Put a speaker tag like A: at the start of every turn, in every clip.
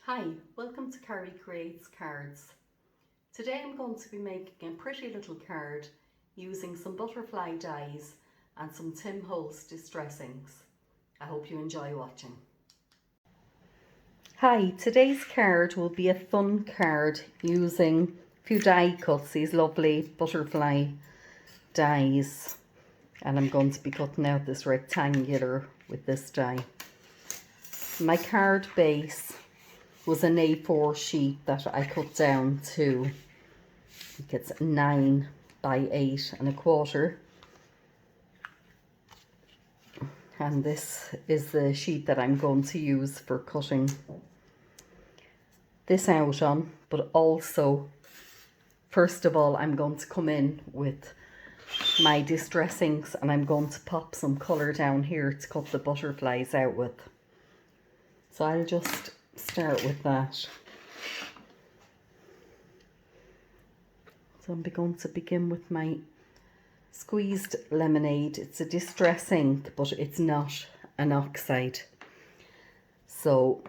A: Hi, welcome to Carrie Creates Cards. Today I'm going to be making a pretty little card using some butterfly dies and some Tim Holtz distressings. I hope you enjoy watching. Hi, today's card will be a fun card using a few die cuts, these lovely butterfly dies. And I'm going to be cutting out this rectangular with this die. My card base was an A4 sheet that I cut down to, I think it's 9 by 8 1/4. And this is the sheet that I'm going to use for cutting this out on. But also, first of all, I'm going to come in with my distressings and I'm going to pop some colour down here to cut the butterflies out with. So I'll just start with that. So I'm going to begin with my squeezed lemonade. It's a distress ink, but it's not an oxide. So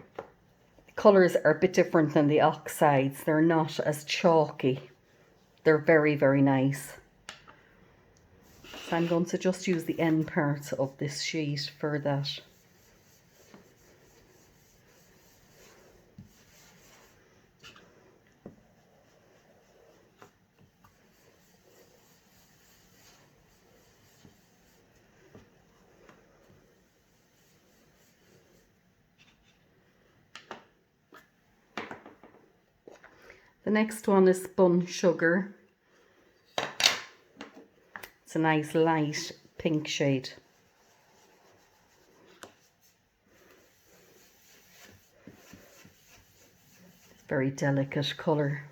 A: colours are a bit different than the oxides. They're not as chalky. They're very, very nice. So I'm going to just use the end part of this sheet for that. The next one is spun sugar. It's a nice light pink shade. Very delicate colour.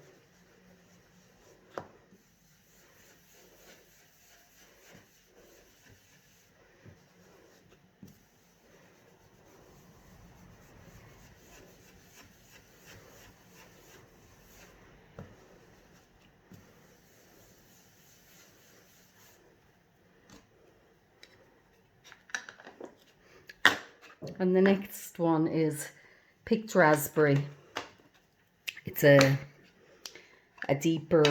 A: And the next one is picked raspberry. It's a deeper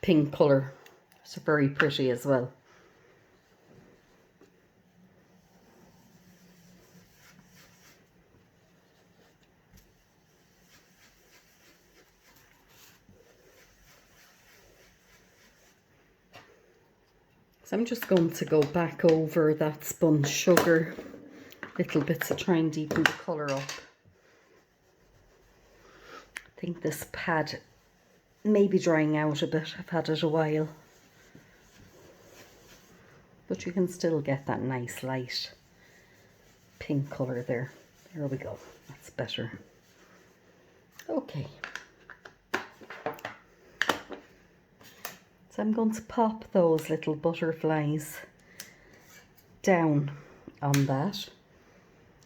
A: pink colour. It's very pretty as well. So I'm just going to go back over that spun sugar little bit to try and deepen the colour up. I think this pad may be drying out a bit. I've had it a while. But you can still get that nice light pink colour there. There we go. That's better. Okay. So I'm going to pop those little butterflies down on that.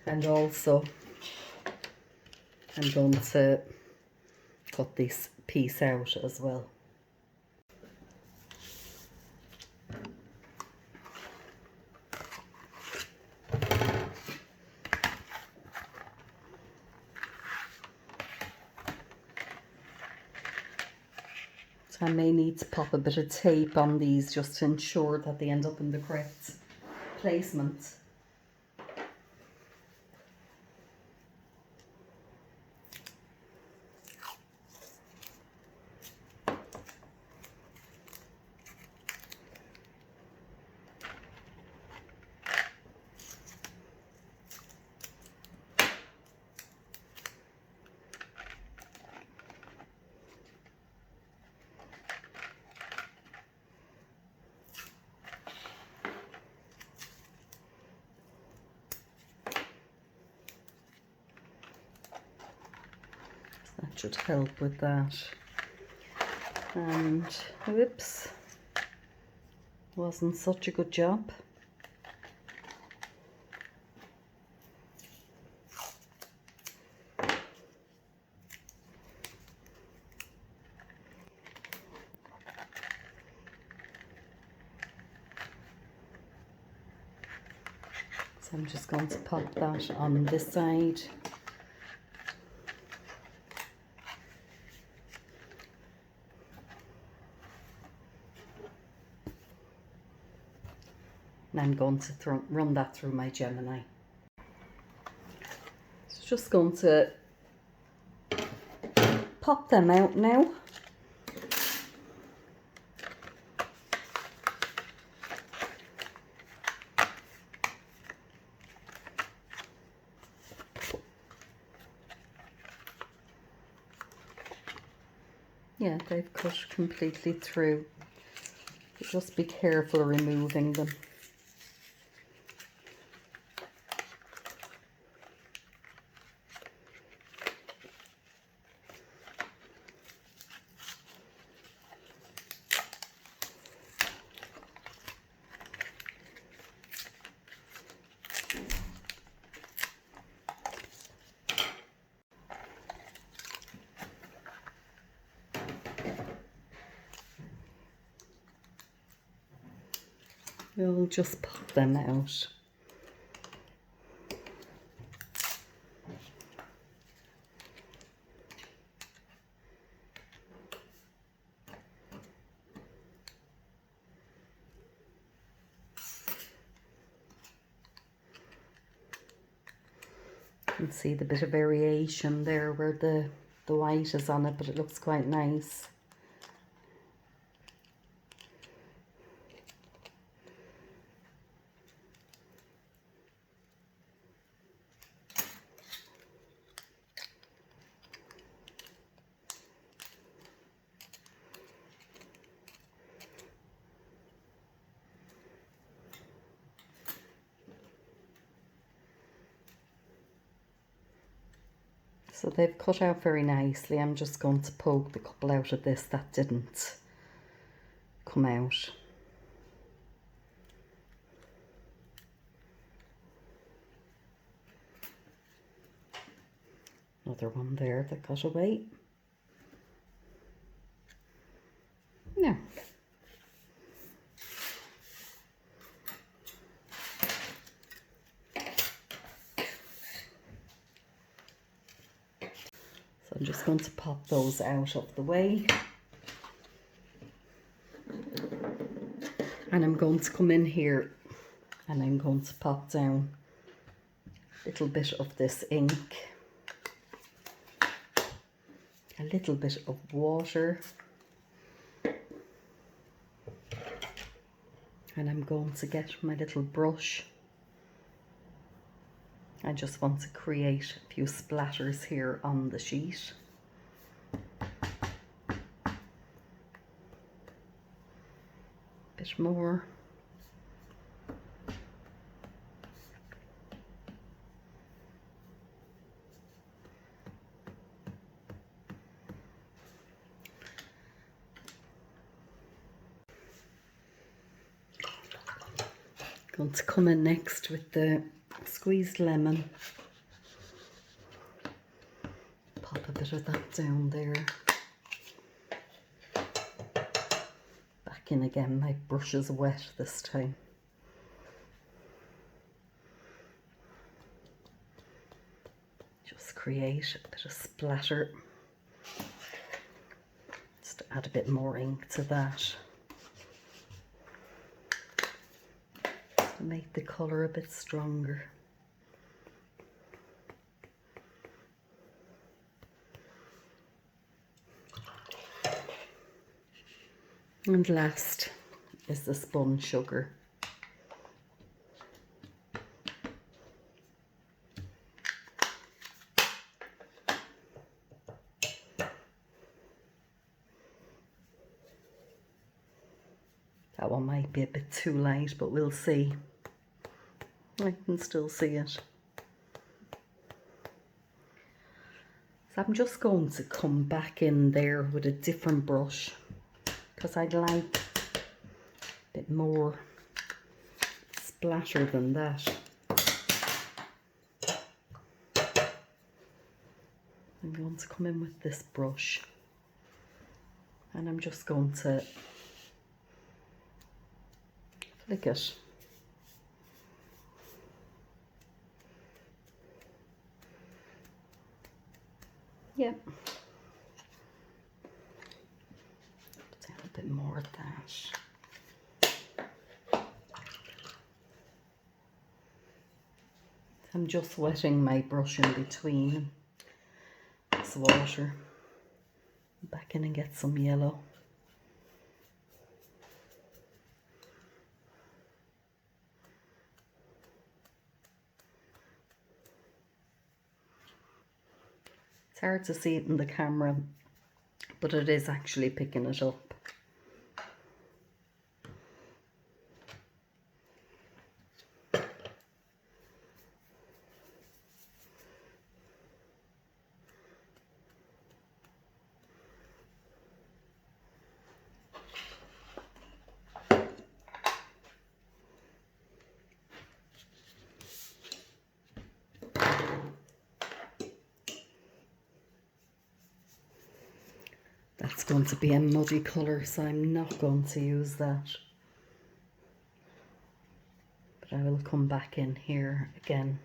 A: And also I'm going to cut this piece out as well. So I may need to pop a bit of tape on these just to ensure that they end up in the correct placement. That should help with that. And whoops, wasn't such a good job. So I'm just going to pop that on this side. And I'm going to run that through my Gemini. So just going to pop them out now. Yeah, they've cut completely through. Just be careful removing them. We'll just pop them out. You can see the bit of variation there where the white is on it, but it looks quite nice. So they've cut out very nicely. I'm just going to poke the couple out of this that didn't come out. Another one there that got away. Now, so I'm just going to pop those out of the way. And I'm going to come in here and I'm going to pop down a little bit of this ink, a little bit of water, and I'm going to get my little brush. I just want to create a few splatters here on the sheet. Bit more. Going to come in next with the squeezed lemon. Pop a bit of that down there. Back in again, my brush is wet this time. Just create a bit of splatter. Just add a bit more ink to that. To make the colour a bit stronger. And last is the spun sugar. That one might be a bit too light, but we'll see. I can still see it. So I'm just going to come back in there with a different brush because I'd like a bit more splatter than that. I'm going to come in with this brush and I'm just going to flick it. Yep. Put down a bit more of that. I'm just wetting my brush in between this water. Back in and get some yellow. It's hard to see it in the camera, but it is actually picking it up. That's going to be a muddy colour, so I'm not going to use that. But I will come back in here again.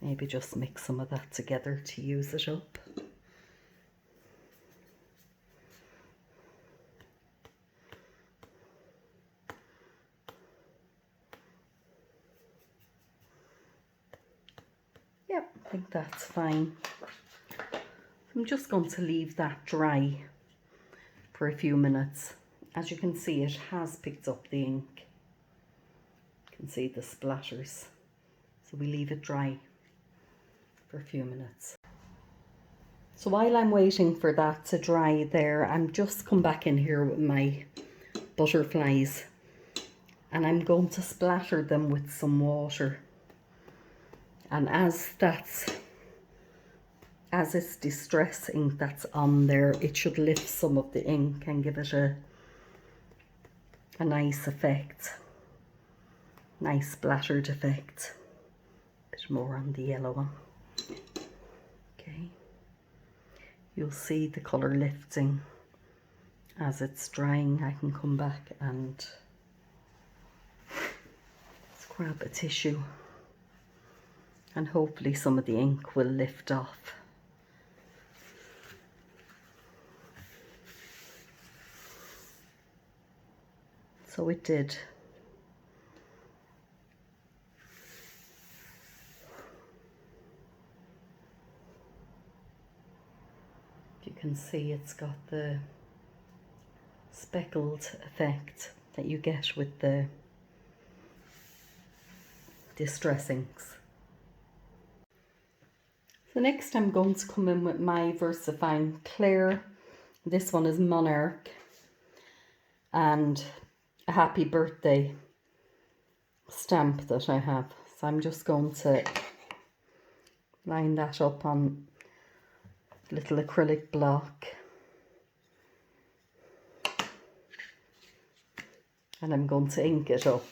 A: Maybe just mix some of that together to use it up. Yep, I think that's fine. I'm just going to leave that dry for a few minutes. As you can see, it has picked up the ink. You can see the splatters. So we leave it dry for a few minutes. So while I'm waiting for that to dry there, I'm just come back in here with my butterflies, and I'm going to splatter them with some water. And as it's distress ink that's on there, it should lift some of the ink and give it a nice effect, nice splattered effect. A bit more on the yellow one. Okay, you'll see the colour lifting as it's drying. I can come back and let's grab a tissue, and hopefully some of the ink will lift off. So it did. You can see it's got the speckled effect that you get with the distress inks. So next I'm going to come in with my VersaFine Clear. This one is Monarch and a happy birthday stamp that I have. So I'm just going to line that up on a little acrylic block. And I'm going to ink it up.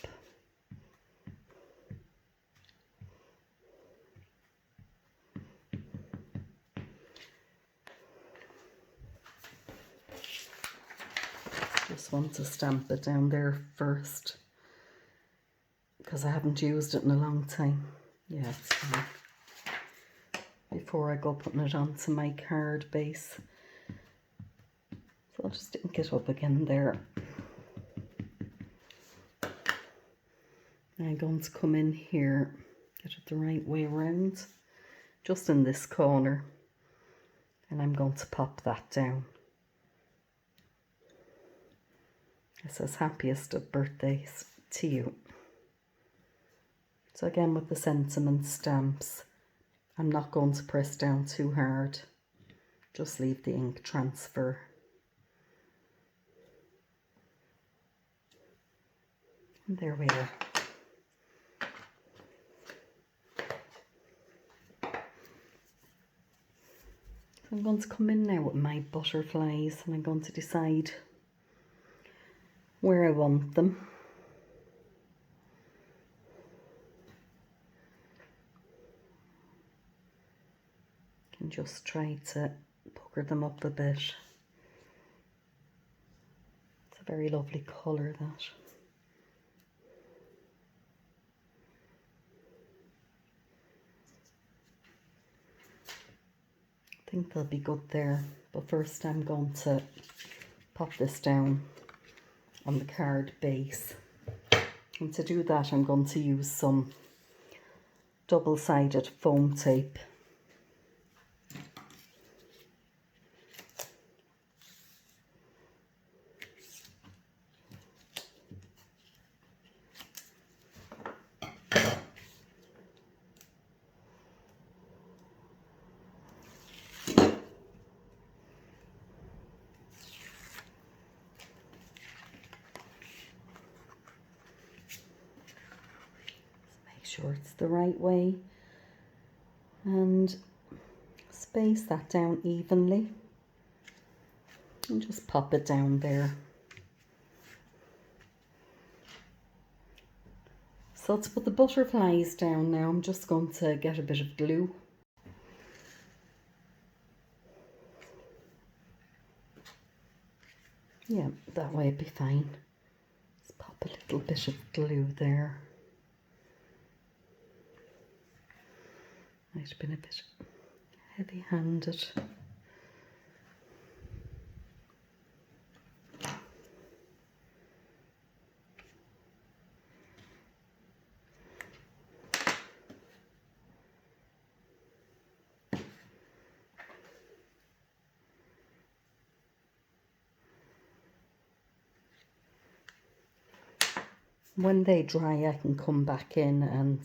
A: Just want to stamp it down there first because I haven't used it in a long time. Yeah, it's fine. Before I go putting it onto my card base. So I'll just ink it up again there. I'm going to come in here, get it the right way around, just in this corner, and I'm going to pop that down. It says happiest of birthdays to you. So again with the sentiment stamps, I'm not going to press down too hard, just leave the ink transfer. And there we are. So I'm going to come in now with my butterflies and I'm going to decide where I want them. And just try to pucker them up a bit. It's a very lovely colour, that. I think they'll be good there, but first I'm going to pop this down on the card base And to do that, I'm going to use some double-sided foam tape. Make sure it's the right way and space that down evenly and just pop it down there. So to put the butterflies down now, I'm just going to get a bit of glue. Yeah, that way it'd be fine. Let's pop a little bit of glue there. Might have been a bit heavy-handed. When they dry, I can come back in and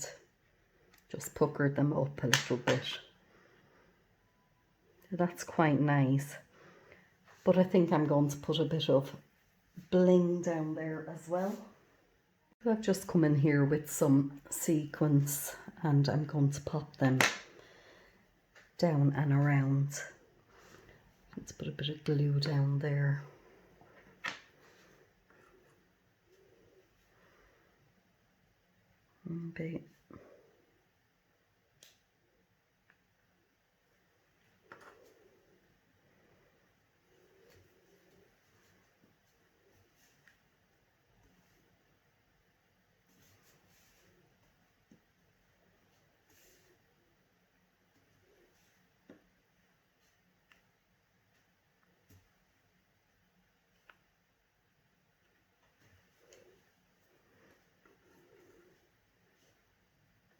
A: just pucker them up a little bit. That's quite nice. But I think I'm going to put a bit of bling down there as well. I've just come in here with some sequins and I'm going to pop them down and around. Let's put a bit of glue down there. Okay.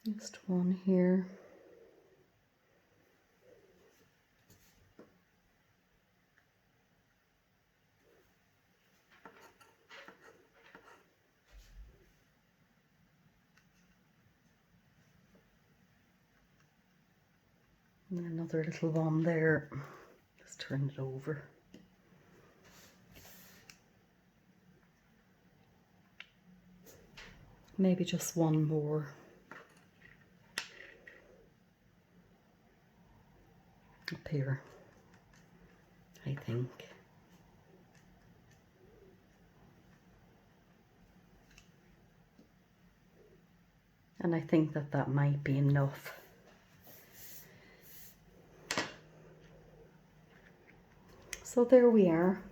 A: Next one here. And another little one there. Just turn it over. Maybe just one more. Up here, I think. And I think that that might be enough. So there we are.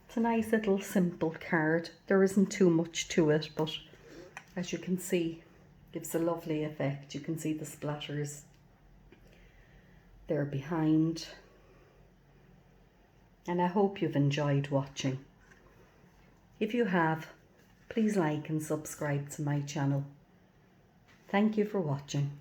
A: It's a nice little simple card. There isn't too much to it, but as you can see, gives a lovely effect. You can see the splatters there behind. And I hope you've enjoyed watching. If you have, please like and subscribe to my channel. Thank you for watching.